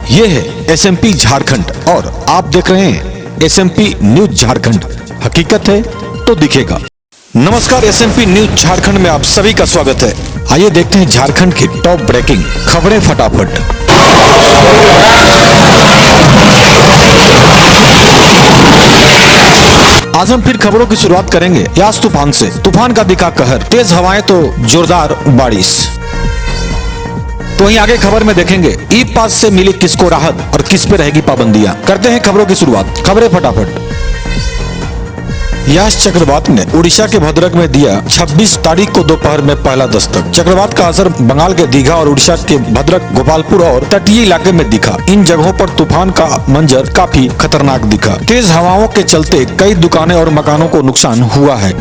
ये है एसएमपी झारखंड और आप देख रहे हैं एसएमपी न्यूज झारखंड। हकीकत है तो दिखेगा। नमस्कार, एसएमपी न्यूज झारखंड में आप सभी का स्वागत है। आइए देखते हैं झारखंड की टॉप ब्रेकिंग खबरें फटाफट। आज हम फिर खबरों की शुरुआत करेंगे यास तूफान से। तूफान का दिखा कहर, तेज हवाएं तो जोरदार बारिश। तो वहीं आगे खबर में देखेंगे ई पास से मिली किसको राहत और किस पे रहेगी पाबंदियां। करते हैं खबरों की शुरुआत, खबरें फटाफट। यास चक्रवात ने उड़ीसा के भद्रक में दिया 26 तारीख को दोपहर में पहला दस्तक। चक्रवात का असर बंगाल के दीघा और उड़ीसा के भद्रक, गोपालपुर और तटीय इलाके में दिखा। इन जगहों पर तूफान का मंजर काफी खतरनाक दिखा। तेज हवाओं के चलते कई दुकानें और मकानों को नुकसान हुआ है।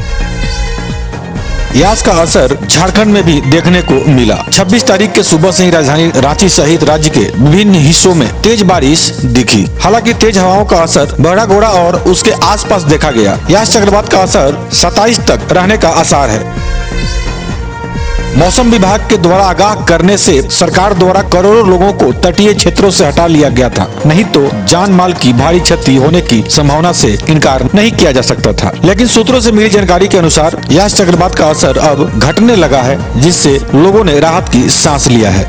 यास का असर झारखंड में भी देखने को मिला। 26 तारीख के सुबह से ही राजधानी रांची सहित राज्य के विभिन्न हिस्सों में तेज बारिश दिखी। हालांकि तेज हवाओं का असर बड़ा घोड़ा और उसके आसपास देखा गया। यास चक्रवात का असर 27 तक रहने का आसार है। मौसम विभाग के द्वारा आगाह करने से सरकार द्वारा करोड़ों लोगों को तटीय क्षेत्रों से हटा लिया गया था, नहीं तो जान माल की भारी क्षति होने की संभावना से इनकार नहीं किया जा सकता था। लेकिन सूत्रों से मिली जानकारी के अनुसार यास चक्रवात का असर अब घटने लगा है, जिससे लोगों ने राहत की सांस लिया है।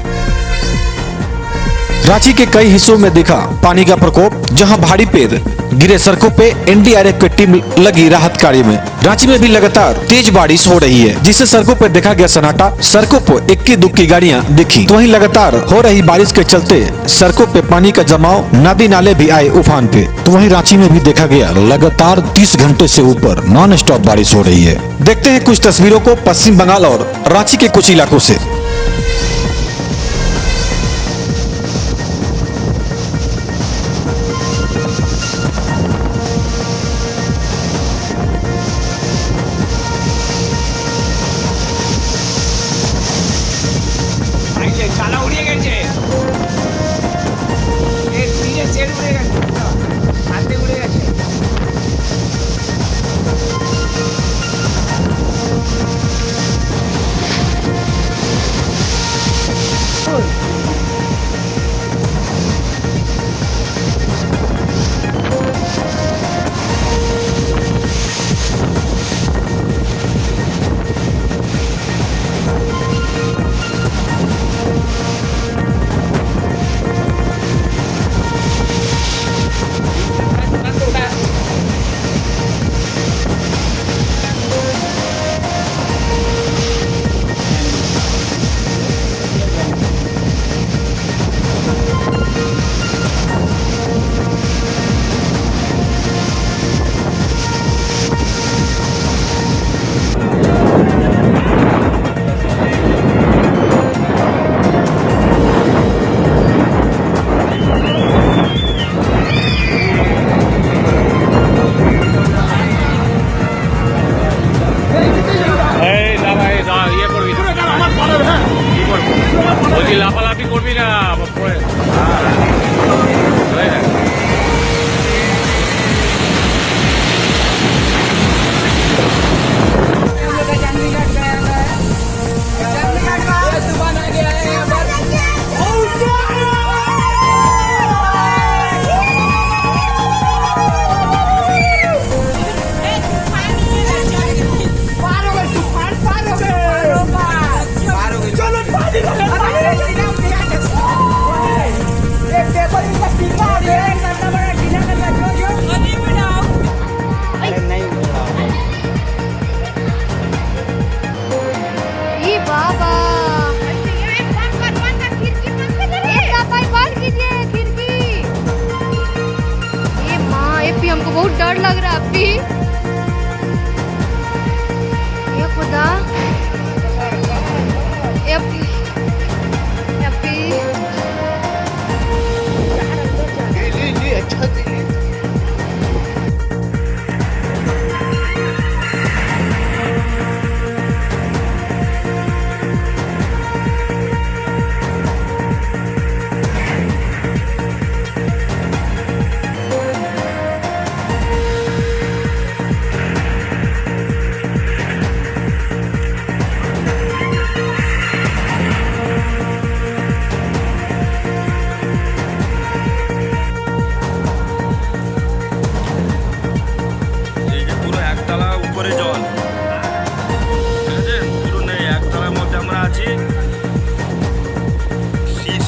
रांची के कई हिस्सों में दिखा पानी का प्रकोप, जहां भारी पेड़ गिरे। सड़कों पे एनडीआरएफ की टीम लगी राहत कार्य में। रांची में भी लगातार तेज बारिश हो रही है, जिससे सड़कों पर देखा गया सन्नाटा। सड़कों पर इक्की दुक्की गाड़ियां दिखी। तो वहीं लगातार हो रही बारिश के चलते सड़कों पे पानी का जमाव, नदी नाले भी आए उफान पे। तो वहीं रांची में भी देखा गया लगातार 30 घंटे से ऊपर नॉन स्टॉप बारिश हो रही है। देखते हैं कुछ तस्वीरों को पश्चिम बंगाल और रांची के कुछ इलाकों से। চালা উড়িয়ে গেছে, এর নিচে সেট উড়ে গেছে, হাতে উড়ে গেছে। লাফালাফি করবি না পরে। हमको बहुत डर लग रहा है अभी। ये खुदा, ये अभी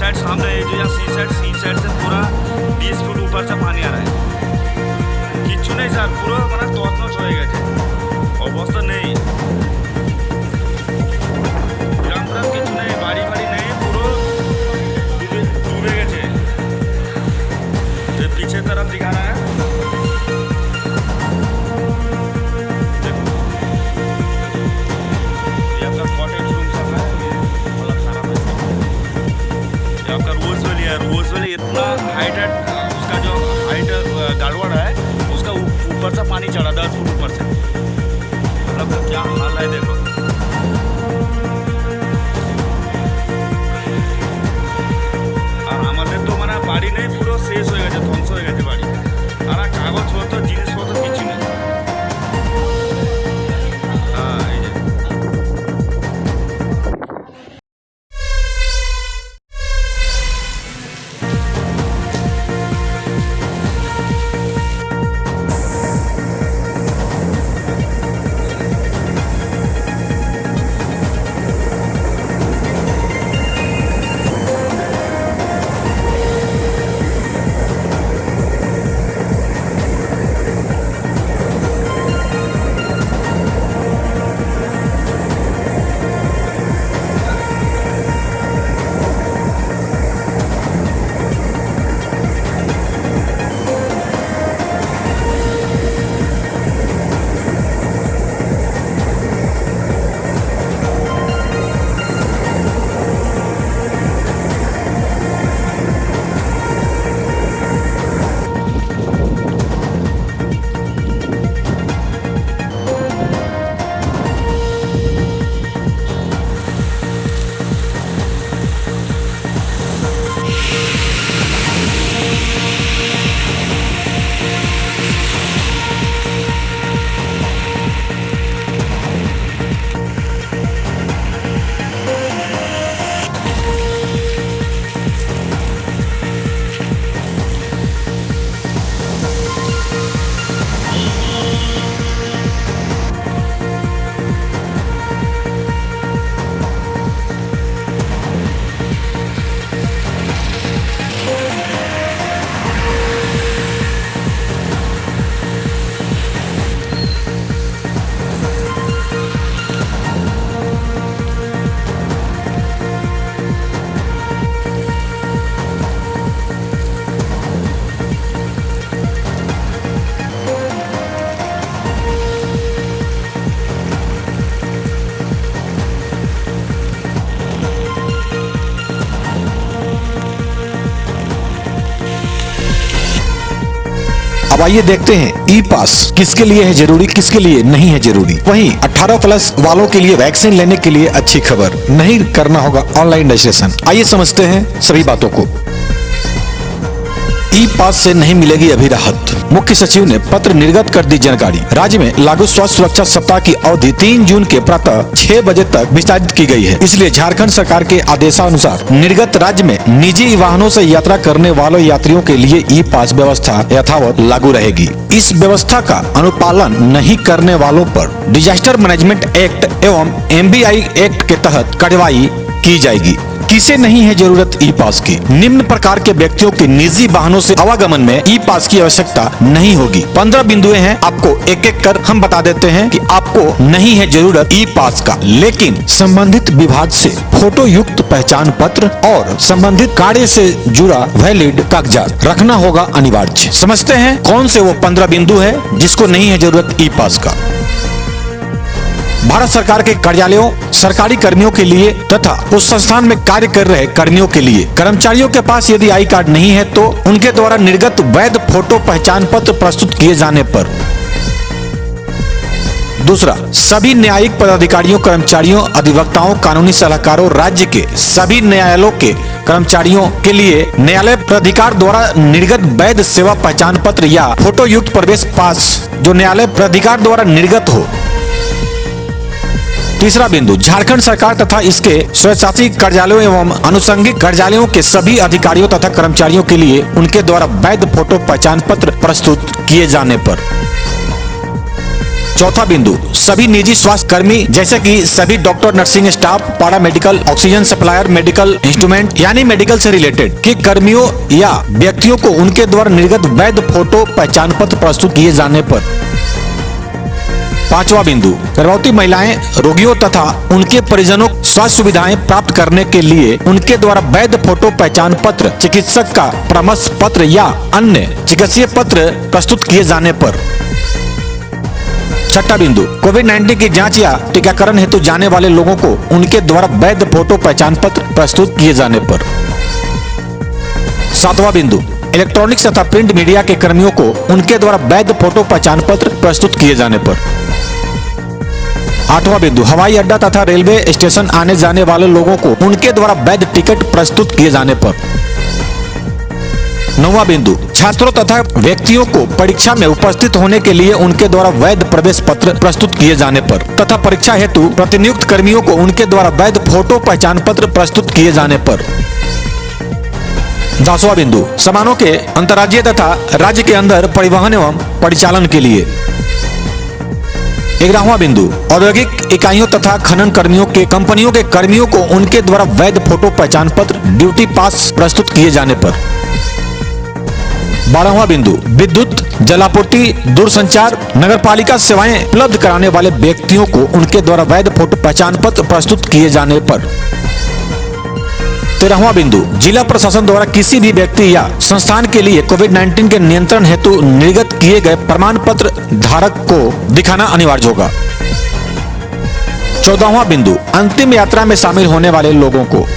साइड सामने है जो यहाँ सी साइड से पूरा 20 फुट ऊपर से पानी आ रहा है किच्छु नहीं सर पूरा মানে তছনছ হয়ে গেছে অবস্থা নেই গ্রাম কিছু নেই বাড়ি নেই পুরো ডুবে গেছে पीछे तरफ दिखा रहा है देखो ये आपका कॉटेज रूम सब है ये मतलब सारा ये आपका रोज वैली इतना हाइट है उसका जो हाइट गाड़वाड़ है उसका ऊपर से पानी चढ़ा 10 फुट ऊपर से मतलब क्या हाल है देखो আর আমাদের তো মানে বাড়ি নেই পুরো শেষ হয়ে গেছে ধ্বংস হয়ে গেছে বাড়ি আর কাগজপত্র জিনিসপত্র কিছু নেই এই যে अब आइए देखते हैं ई पास किसके लिए है जरूरी, किसके लिए नहीं है जरूरी। वहीं 18+ वालों के लिए वैक्सीन लेने के लिए अच्छी खबर, नहीं करना होगा ऑनलाइन रजिस्ट्रेशन। आइए समझते हैं सभी बातों को। ई पास से नहीं मिलेगी अभी राहत, मुख्य सचिव ने पत्र निर्गत कर दी जानकारी। राज्य में लागू स्वास्थ्य सुरक्षा सप्ताह की अवधि 3 जून के प्रातः 6 बजे तक विस्तारित की गई है। इसलिए झारखंड सरकार के आदेशानुसार निर्गत राज्य में निजी वाहनों से यात्रा करने वाले यात्रियों के लिए ई पास व्यवस्था यथावत लागू रहेगी। इस व्यवस्था का अनुपालन नहीं करने वालों पर डिजास्टर मैनेजमेंट एक्ट एवं MBI एक्ट के तहत कार्रवाई की जाएगी। किसे नहीं है जरूरत ई पास की? निम्न प्रकार के व्यक्तियों के निजी वाहनों से आवागमन में ई पास की आवश्यकता नहीं होगी। 15 बिंदुएं हैं, आपको एक एक कर हम बता देते हैं कि आपको नहीं है जरूरत ई पास का, लेकिन संबंधित विभाग से फोटो युक्त पहचान पत्र और संबंधित कार्य से जुड़ा वैलिड कागजात रखना होगा अनिवार्य। समझते हैं कौन से वो 15 बिंदु है जिसको नहीं है जरूरत ई पास का। भारत सरकार के कार्यालयों, सरकारी कर्मियों के लिए तथा उस संस्थान में कार्य कर रहे कर्मियों के लिए। कर्मचारियों के पास यदि आई कार्ड नहीं है तो उनके द्वारा निर्गत वैध फोटो पहचान पत्र प्रस्तुत किए जाने पर। दूसरा, सभी न्यायिक पदाधिकारियों, कर्मचारियों, अधिवक्ताओं, कानूनी सलाहकारों, राज्य के सभी न्यायालयों के कर्मचारियों के लिए न्यायालय प्राधिकार द्वारा निर्गत वैध सेवा पहचान पत्र या फोटो युक्त प्रवेश पास जो न्यायालय प्राधिकार द्वारा निर्गत हो। तीसरा बिंदु, झारखंड सरकार तथा इसके स्वशासी कार्यालयों एवं अनुषंगिक कार्यालयों के सभी अधिकारियों तथा कर्मचारियों के लिए उनके द्वारा वैध फोटो पहचान पत्र प्रस्तुत किए जाने पर। चौथा बिंदु, सभी निजी स्वास्थ्य कर्मी जैसे कि सभी doctor, nursing staff, para medical, oxygen supplier, medical instrument यानी मेडिकल से रिलेटेड के कर्मियों या व्यक्तियों को उनके द्वारा निर्गत वैध फोटो पहचान पत्र प्रस्तुत किए जाने पर। पांचवा बिंदु, गर्भवती महिलाएं, रोगियों तथा उनके परिजनों को स्वास्थ्य सुविधाएं प्राप्त करने के लिए उनके द्वारा वैध फोटो पहचान पत्र, चिकित्सक का परामर्श पत्र या अन्य चिकित्सीय पत्र प्रस्तुत किए जाने पर। छठा बिंदु, कोविड-19 की जांच या टीकाकरण हेतु जाने वाले लोगों को उनके द्वारा वैध फोटो पहचान पत्र प्रस्तुत किए जाने पर। सातवां बिंदु, इलेक्ट्रॉनिक्स तथा प्रिंट मीडिया के कर्मियों को उनके द्वारा वैध फोटो पहचान पत्र प्रस्तुत किए जाने पर। आठवां बिंदु, हवाई अड्डा तथा रेलवे स्टेशन आने जाने वाले लोगों को उनके द्वारा वैध टिकट प्रस्तुत किए जाने पर। नौवां बिंदु, छात्रों तथा व्यक्तियों को परीक्षा में उपस्थित होने के लिए उनके द्वारा वैध प्रवेश पत्र प्रस्तुत किए जाने पर तथा परीक्षा हेतु प्रतिनियुक्त कर्मियों को उनके द्वारा वैध फोटो पहचान पत्र प्रस्तुत किए जाने पर। 10वां बिंदु, सामानों के अंतर्राज्यीय तथा राज्य के अंदर परिवहन एवं परिचालन के लिए। 11वां बिंदु, औद्योगिक इकाइयों तथा खनन कर्मियों के कंपनियों के कर्मियों को उनके द्वारा वैध फोटो पहचान पत्र, ड्यूटी पास प्रस्तुत किए जाने पर। 12वां बिंदु, विद्युत, जलापूर्ति, दूरसंचार, नगरपालिका सेवाएं उपलब्ध कराने वाले व्यक्तियों को उनके द्वारा वैध फोटो पहचान पत्र प्रस्तुत किए जाने पर। 13वां बिंदु, जिला प्रशासन द्वारा किसी भी व्यक्ति या संस्थान के लिए कोविड-19 के नियंत्रण हेतु निर्गत किए गए प्रमाण पत्र धारक को दिखाना अनिवार्य होगा। 14वां बिंदु, अंतिम यात्रा में शामिल होने वाले लोगों को।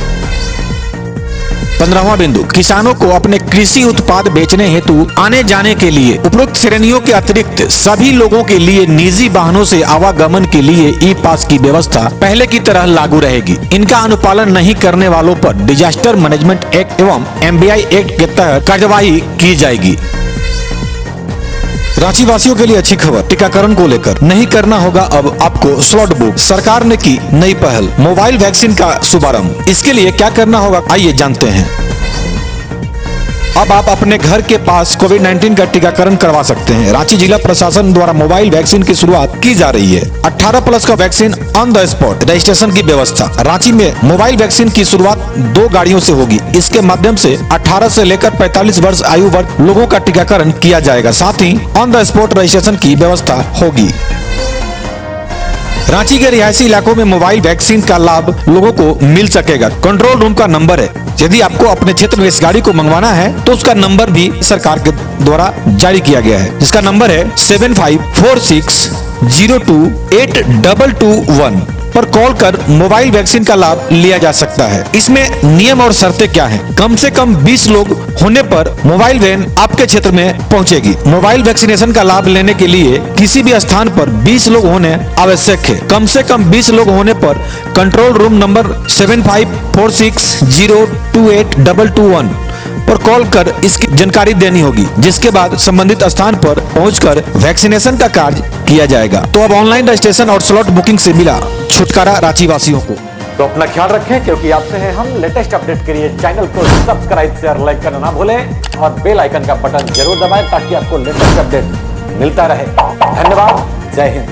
15वां बिंदु, किसानों को अपने कृषि उत्पाद बेचने हेतु आने जाने के लिए उपरोक्त श्रेणियों के अतिरिक्त सभी लोगों के लिए निजी वाहनों से आवागमन के लिए ई पास की व्यवस्था पहले की तरह लागू रहेगी। इनका अनुपालन नहीं करने वालों पर डिजास्टर मैनेजमेंट एक्ट एवं MBI एक्ट के तहत कार्यवाही की जाएगी। रांची वासियों के लिए अच्छी खबर, टीकाकरण को लेकर नहीं करना होगा अब आपको स्लॉट बुक। सरकार ने की नई पहल, मोबाइल वैक्सीन का शुभारंभ। इसके लिए क्या करना होगा आइए जानते हैं। अब आप अपने घर के पास कोविड-19 का टीकाकरण करवा सकते हैं। रांची जिला प्रशासन द्वारा मोबाइल वैक्सीन की शुरुआत की जा रही है। 18+ का vaccine on the spot registration की व्यवस्था। रांची में मोबाइल वैक्सीन की शुरुआत 2 गाड़ियों से होगी। इसके माध्यम से 18 से लेकर 45 वर्ष आयु वर्ग लोगों का टीकाकरण किया जाएगा। साथ ही ऑन द स्पॉट रजिस्ट्रेशन की व्यवस्था होगी। रांची के रिहायशी इलाकों में मोबाइल वैक्सीन का लाभ लोगों को मिल सकेगा। कंट्रोल रूम का नंबर है। यदि आपको अपने क्षेत्र में इस गाड़ी को मंगवाना है तो उसका नंबर भी सरकार के द्वारा जारी किया गया है, जिसका नंबर है 7546028221 पर कॉल कर मोबाइल वैक्सीन का लाभ लिया जा सकता है। इसमें नियम और शर्तें क्या हैं? कम से कम 20 लोग होने पर मोबाइल वैन आपके क्षेत्र में पहुंचेगी। मोबाइल वैक्सीनेशन का लाभ लेने के लिए किसी भी स्थान पर 20 लोग होने आवश्यक है। कम से कम 20 लोग होने पर कंट्रोल रूम नंबर 7546028221 पर कॉल कर इसकी जानकारी देनी होगी, जिसके बाद संबंधित स्थान पर पहुंचकर वैक्सीनेशन का कार्य किया जाएगा। तो अब ऑनलाइन रजिस्ट्रेशन और स्लॉट बुकिंग से मिला छुटकारा रांची वासियों को। तो अपना ख्याल रखें, क्योंकि आपसे हैं हम। लेटेस्ट अपडेट के लिए चैनल को सब्सक्राइब, शेयर, लाइक करना ना भूलें और बेल आइकन का बटन जरूर दबाएं ताकि आपको लेटेस्ट अपडेट मिलता रहे। धन्यवाद। जय हिंद।